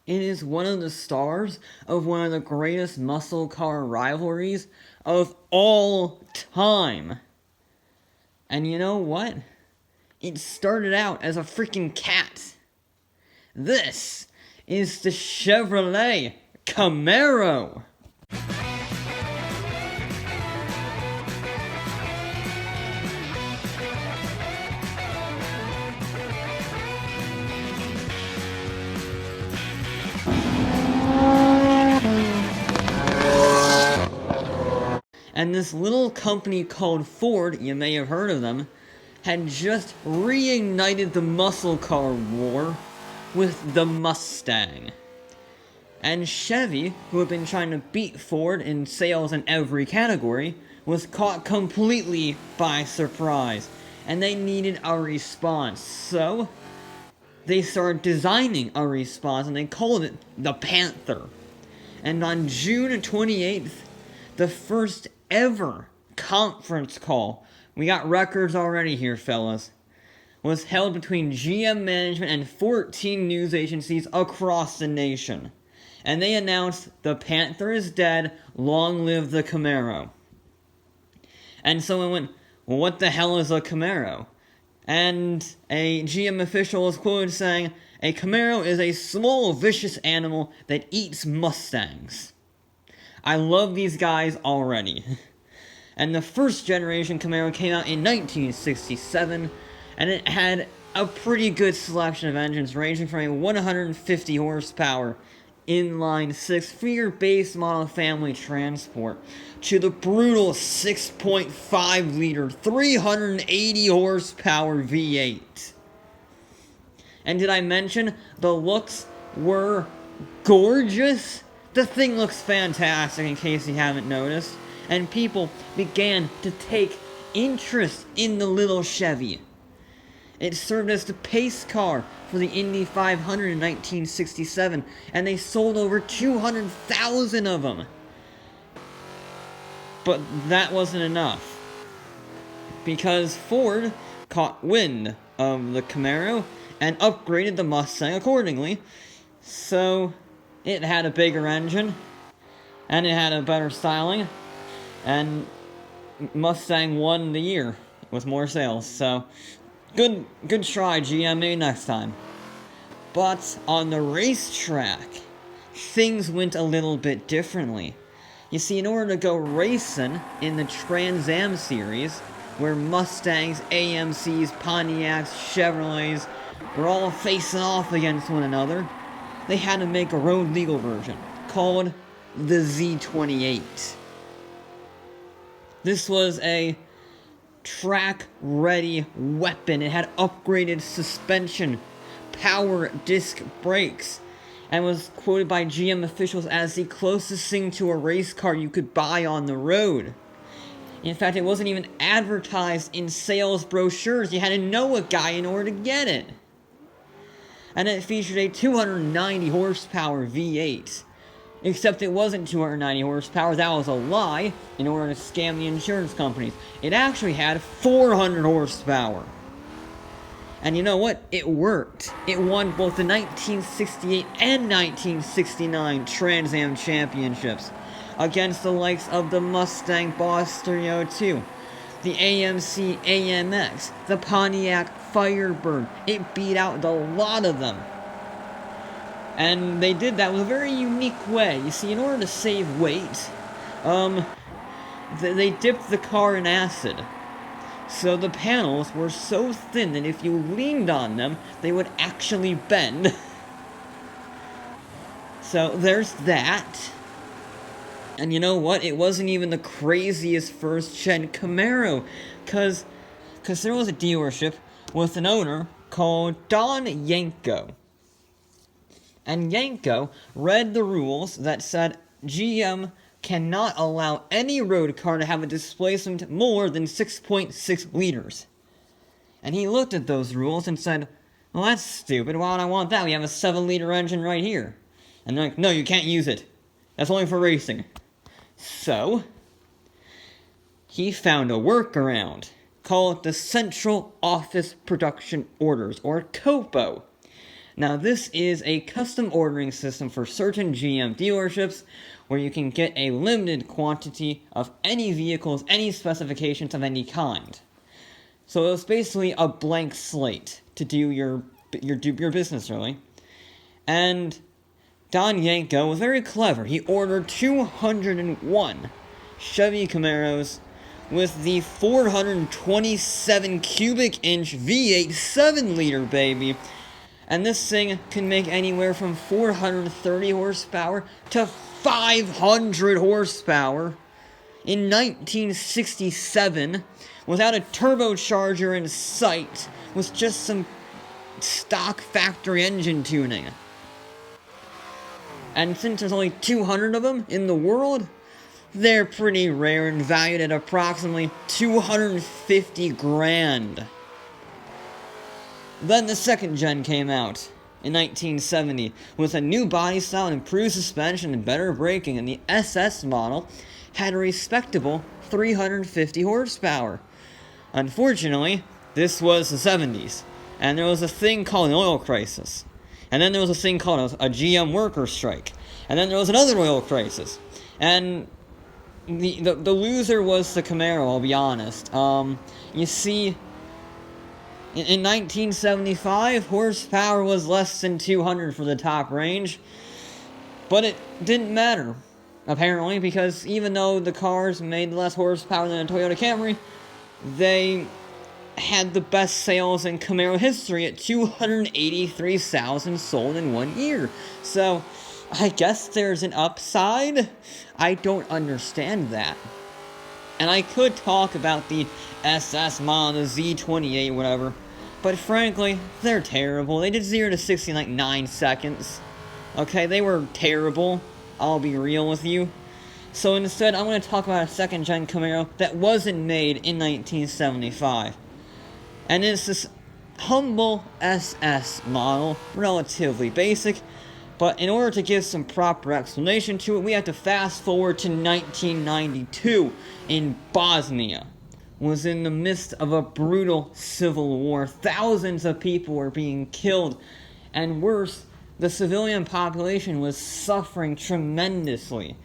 It is one of the stars of one of the greatest muscle car rivalries of all time. And you know what? It started out as a freaking cat. This is the Chevrolet Camaro. And this little company called Ford, you may have heard of them, had just reignited the muscle car war with the Mustang. And Chevy, who had been trying to beat Ford in sales in every category, was caught completely by surprise, and they needed a response. So, they started designing a response, and they called it the Panther. And on June 28th, the first ever conference call, we got records already here, fellas, was held between GM management and 14 news agencies across the nation. And they announced, the Panther is dead, long live the Camaro. And someone went, well, what the hell is a Camaro? And a GM official was quoted saying, a Camaro is a small, vicious animal that eats Mustangs. I love these guys already. And the first generation Camaro came out in 1967, and it had a pretty good selection of engines ranging from a 150 horsepower inline six-figure base model family transport to the brutal 6.5 liter 380 horsepower V8. And did I mention the looks were gorgeous? The thing looks fantastic in case you haven't noticed, and people began to take interest in the little Chevy. It served as the pace car for the Indy 500 in 1967, and they sold over 200,000 of them. But that wasn't enough, because Ford caught wind of the Camaro and upgraded the Mustang accordingly. So it had a bigger engine, and it had a better styling, and Mustang won the year with more sales. So good try, GM. Maybe next time. But on the racetrack, things went a little bit differently. You see, in order to go racing in the Trans Am series, where Mustangs, AMCs, Pontiacs, Chevrolets were all facing off against one another, they had to make a road legal version called the Z28. This was a track-ready weapon. It had upgraded suspension, power disc brakes, and was quoted by GM officials as the closest thing to a race car you could buy on the road. In fact, it wasn't even advertised in sales brochures. You had to know a guy in order to get it. And it featured a 290 horsepower V8. Except it wasn't 290 horsepower, that was a lie, in order to scam the insurance companies. It actually had 400 horsepower. And you know what? It worked. It won both the 1968 and 1969 Trans Am championships against the likes of the Mustang Boss 302, the AMC AMX, the Pontiac Firebird. It beat out a lot of them. And they did that with a very unique way. You see, in order to save weight, they dipped the car in acid. So the panels were so thin that if you leaned on them, they would actually bend. So there's that. And you know what? It wasn't even the craziest first-gen Camaro. Because there was a dealership with an owner called Don Yanko. And Yanko read the rules that said GM cannot allow any road car to have a displacement more than 6.6 liters. And he looked at those rules and said, well, that's stupid. Why would I want that? We have a 7-liter engine right here. And they're like, no, you can't use it. That's only for racing. So he found a workaround. Call it the Central Office Production Orders, or COPO. Now, this is a custom ordering system for certain GM dealerships where you can get a limited quantity of any vehicles, any specifications of any kind. So it was basically a blank slate to do your business, really. And Don Yanko was very clever. He ordered 201 Chevy Camaros with the 427 cubic inch V8 7-liter baby. And this thing can make anywhere from 430 horsepower to 500 horsepower in 1967 without a turbocharger in sight, with just some stock factory engine tuning. And since there's only 200 of them in the world, they're pretty rare and valued at approximately 250 grand. Then the second gen came out in 1970 with a new body style, improved suspension, and better braking, and the SS model had a respectable 350 horsepower. Unfortunately, this was the 70s, and there was a thing called an oil crisis. And then there was a thing called a GM worker strike. And then there was another oil crisis. And the loser was the Camaro, I'll be honest. You see, in 1975, horsepower was less than 200 for the top range. But it didn't matter, apparently, because even though the cars made less horsepower than a Toyota Camry, they had the best sales in Camaro history at 283,000 sold in 1 year. So, I guess there's an upside. I don't understand that. And I could talk about the SS model, the Z28, whatever, but frankly, they're terrible. They did 0 to 60 in like 9 seconds. Okay, they were terrible. I'll be real with you. So instead, I'm going to talk about a second-gen Camaro that wasn't made in 1975. And it's this humble SS model, relatively basic, but in order to give some proper explanation to it, we have to fast forward to 1992 in Bosnia. It was in the midst of a brutal civil war. Thousands of people were being killed, and worse, the civilian population was suffering tremendously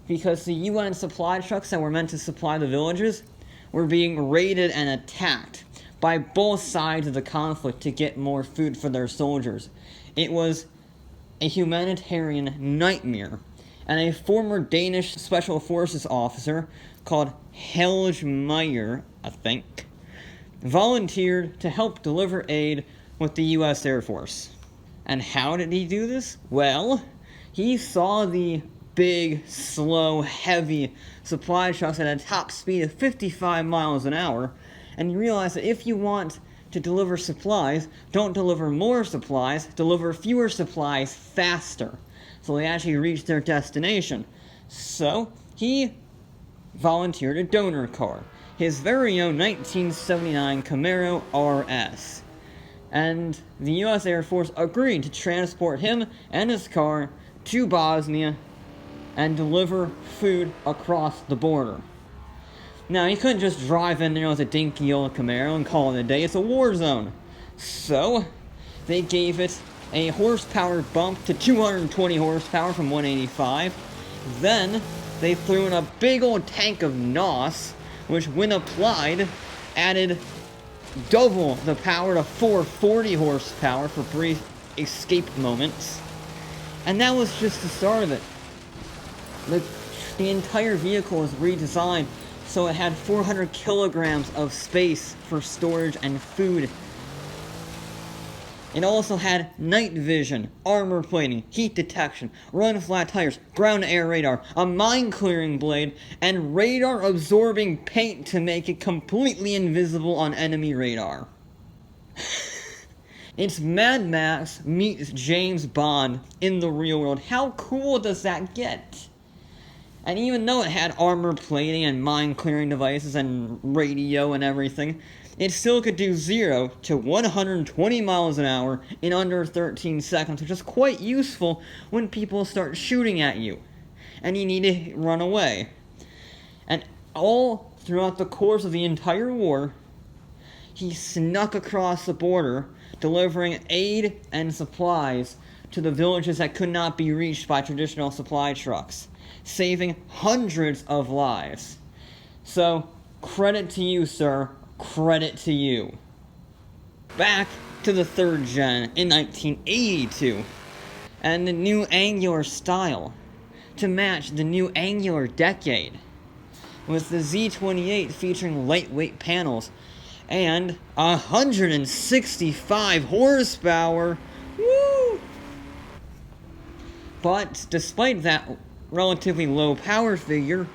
because the UN supply trucks that were meant to supply the villages were being raided and attacked by both sides of the conflict to get more food for their soldiers. It was a humanitarian nightmare, and a former Danish Special Forces officer called Helge Meyer, I think, volunteered to help deliver aid with the US Air Force. And how did he do this? Well, he saw the big, slow, heavy supply trucks at a top speed of 55 miles an hour, and he realized that if you want to deliver supplies, don't deliver more supplies, deliver fewer supplies faster, so they actually reach their destination. So, he volunteered a donor car, his very own 1979 Camaro RS. And the US Air Force agreed to transport him and his car to Bosnia and deliver food across the border. Now, you couldn't just drive in there with a dinky old Camaro and call it a day. It's a war zone. So, they gave it a horsepower bump to 220 horsepower from 185. Then, they threw in a big old tank of NOS, which, when applied, added double the power to 440 horsepower for brief escape moments. And that was just the start of it. The entire vehicle was redesigned so it had 400 kilograms of space for storage and food. It also had night vision, armor plating, heat detection, run flat tires, ground-to-air radar, a mine-clearing blade, and radar-absorbing paint to make it completely invisible on enemy radar. It's Mad Max meets James Bond in the real world. How cool does that get? And even though it had armor plating and mine-clearing devices and radio and everything, it still could do 0 to 120 miles an hour in under 13 seconds, which is quite useful when people start shooting at you, and you need to run away. And all throughout the course of the entire war, he snuck across the border, delivering aid and supplies to the villages that could not be reached by traditional supply trucks, saving hundreds of lives. So, credit to you, sir. Credit to you. Back to the third gen in 1982, and the new angular style to match the new angular decade, with the Z28 featuring lightweight panels and 165 horsepower. Woo! But despite that relatively low power figure,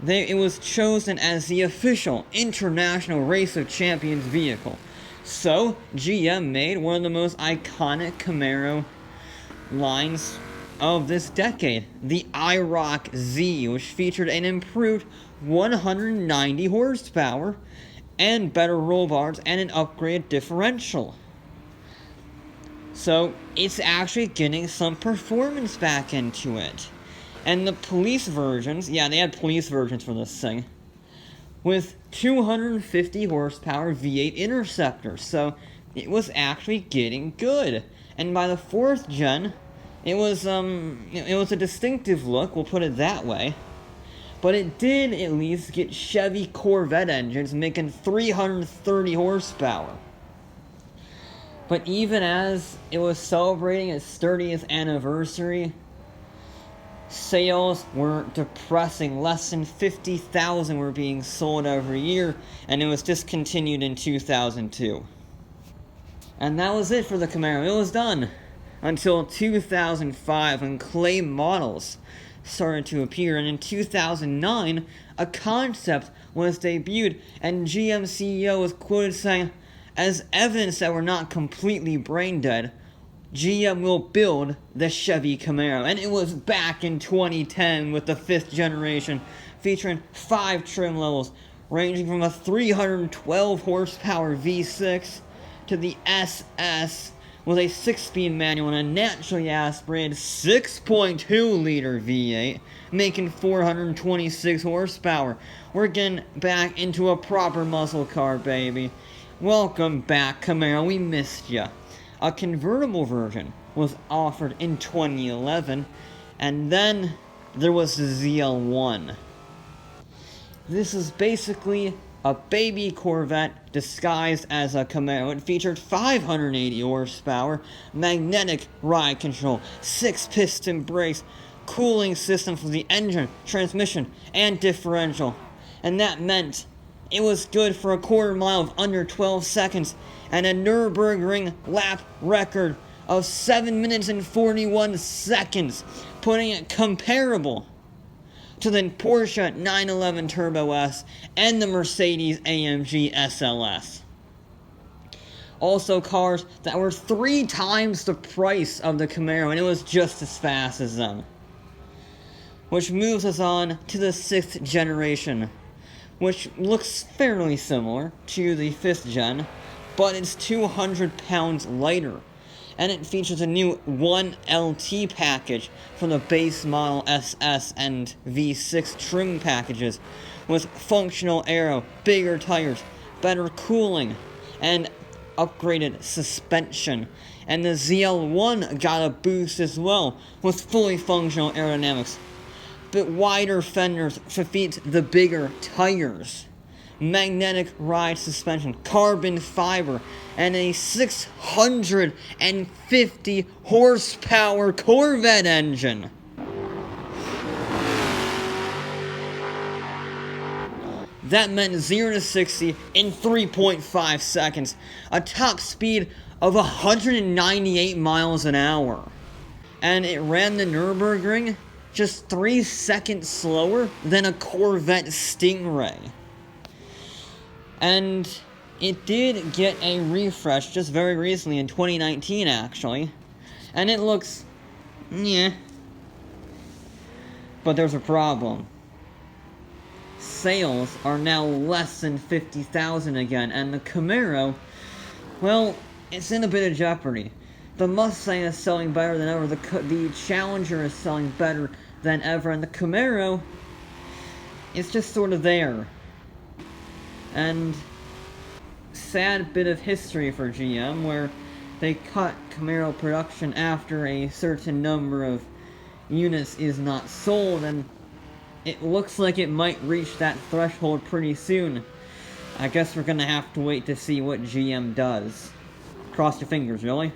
it was chosen as the official International Race of Champions vehicle. So, GM made one of the most iconic Camaro lines of this decade, the IROC-Z, which featured an improved 190 horsepower and better roll bars and an upgraded differential. So, it's actually getting some performance back into it. And the police versions, yeah, they had police versions for this thing, with 250 horsepower V8 interceptors, so it was actually getting good. And by the fourth gen, it was a distinctive look, we'll put it that way. But it did at least get Chevy Corvette engines making 330 horsepower. But even as it was celebrating its 30th anniversary, sales were depressing. Less than 50,000 were being sold every year, and it was discontinued in 2002. And that was it for the Camaro. It was done until 2005, when clay models started to appear, and in 2009 a concept was debuted, and GM CEO was quoted saying, "As evidence that we're not completely brain dead, GM will build the Chevy Camaro." And it was back in 2010 with the 5th generation, featuring 5 trim levels, ranging from a 312 horsepower V6 to the SS with a 6-speed manual and a naturally aspirated 6.2 liter V8, making 426 horsepower. We're getting back into a proper muscle car, baby. Welcome back, Camaro, we missed ya. A convertible version was offered in 2011, and then there was the ZL1. This is basically a baby Corvette disguised as a Camaro. It featured 580 horsepower, magnetic ride control, 6-piston brakes, cooling system for the engine, transmission, and differential. And that meant it was good for a quarter mile of under 12 seconds, and a Nürburgring lap record of 7 minutes and 41 seconds, putting it comparable to the Porsche 911 Turbo S and the Mercedes AMG SLS. Also cars that were 3 times the price of the Camaro, and it was just as fast as them. Which moves us on to the 6th generation, which looks fairly similar to the 5th gen, but it's 200 pounds lighter, and it features a new 1LT package for the base model SS and V6 trim packages, with functional aero, bigger tires, better cooling, and upgraded suspension. And the ZL1 got a boost as well, with fully functional aerodynamics, but wider fenders to fit the bigger tires, magnetic ride suspension, carbon fiber, and a 650 horsepower Corvette engine. That meant 0 to 60 in 3.5 seconds, a top speed of 198 miles an hour. And it ran the Nürburgring just 3 seconds slower than a Corvette Stingray. And it did get a refresh just very recently in 2019, actually. And it looks, yeah. But there's a problem. Sales are now less than 50,000 again, and the Camaro, well, it's in a bit of jeopardy. The Mustang is selling better than ever, the Challenger is selling better than ever, and the Camaro is just sort of there. And sad bit of history for GM, where they cut Camaro production after a certain number of units is not sold, and it looks like it might reach that threshold pretty soon. I guess we're gonna have to wait to see what GM does. Cross your fingers, really.